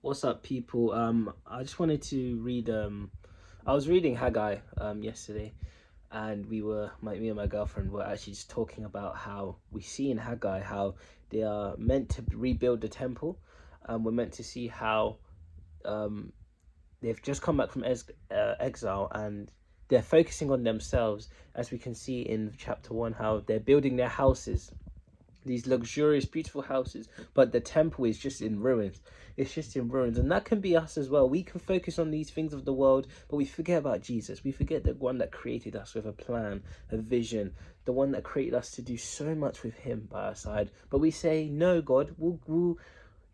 What's up, people? I just wanted to read. I was reading Haggai yesterday, and me and my girlfriend were actually just talking about how we see in Haggai how they are meant to rebuild the temple. We're meant to see how um they've just come back from exile, and they're focusing on themselves, as we can see in chapter 1, how they're building their houses, these luxurious, beautiful houses, but the temple is just in ruins. It's just in ruins, and that can be us as well. We can focus on these things of the world, but we forget about Jesus. We forget the one that created us with a plan, a vision, the one that created us to do so much with Him by our side. But we say, "No, God, we'll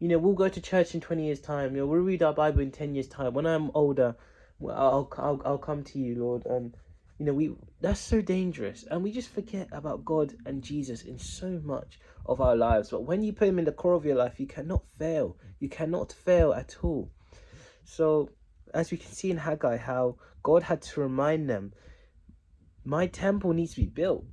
go to church in 20 years' time. We'll read our Bible in 10 years' time. When I'm older, I'll come to you, Lord." And we that's so dangerous, and we just forget about God and Jesus in so much of our lives. But when you put Him in the core of your life, you cannot fail. You cannot fail at all. So, as we can see in Haggai, how God had to remind them, my temple needs to be built.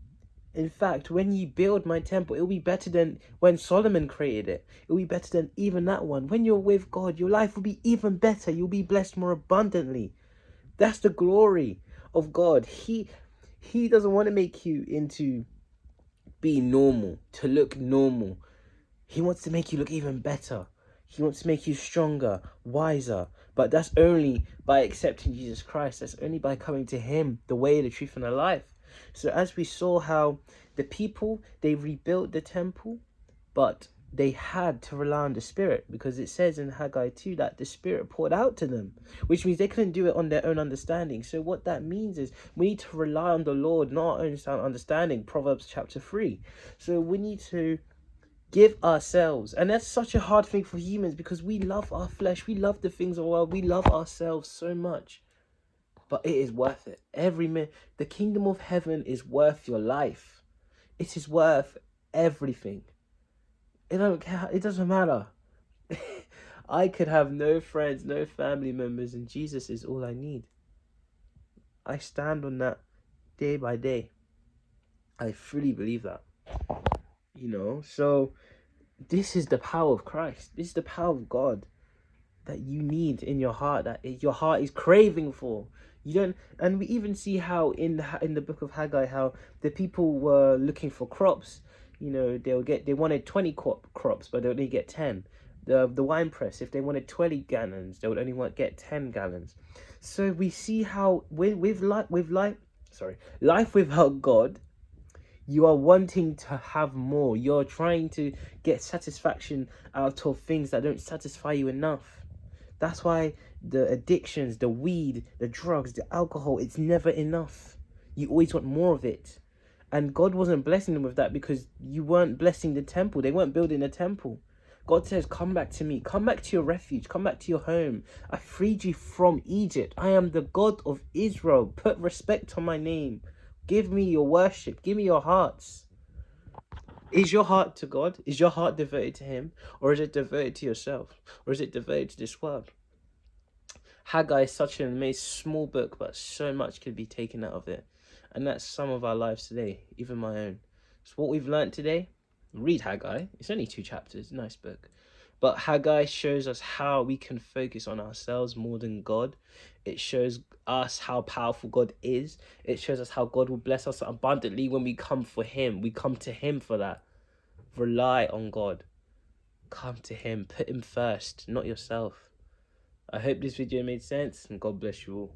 In fact, when you build my temple, it'll be better than when Solomon created it. It'll be better than even that one. When you're with God, your life will be even better. You'll be blessed more abundantly. That's the glory of God. He doesn't want to make you into being normal, to look normal. He wants to make you look even better. He wants to make you stronger, wiser. But that's only by accepting Jesus Christ. That's only by coming to Him, the way, the truth, and the life. So as we saw how the people, they rebuilt the temple, but they had to rely on the Spirit, because it says in Haggai 2 that the Spirit poured out to them, which means they couldn't do it on their own understanding. So what that means is we need to rely on the Lord, not our own understanding, Proverbs chapter 3. So we need to give ourselves, and that's such a hard thing for humans, because we love our flesh, we love the things of the world, we love ourselves so much, but it is worth it. The kingdom of heaven is worth your life. It is worth everything. It doesn't matter. I could have no friends, no family members, and Jesus is all I need. I stand on that day by day. I fully believe that. So this is the power of Christ. This is the power of God that you need in your heart, that your heart is craving for. You don't, and we even see how in the book of Haggai, how the people were looking for crops. They wanted 20 crops, but they only get 10. The wine press, if they wanted 20 gallons, they would only get 10 gallons. So we see how life without God, you are wanting to have more. You're trying to get satisfaction out of things that don't satisfy you enough. That's why the addictions, the weed, the drugs, the alcohol, it's never enough. You always want more of it. And God wasn't blessing them with that, because you weren't blessing the temple. They weren't building a temple. God says, come back to me. Come back to your refuge. Come back to your home. I freed you from Egypt. I am the God of Israel. Put respect on my name. Give me your worship. Give me your hearts. Is your heart to God? Is your heart devoted to Him? Or is it devoted to yourself? Or is it devoted to this world? Haggai is such an amazing small book, but so much could be taken out of it. And that's some of our lives today, even my own. So what we've learned today, read Haggai. It's only 2 chapters, nice book. But Haggai shows us how we can focus on ourselves more than God. It shows us how powerful God is. It shows us how God will bless us abundantly when we come for Him. We come to Him for that. Rely on God. Come to Him. Put Him first, not yourself. I hope this video made sense, and God bless you all.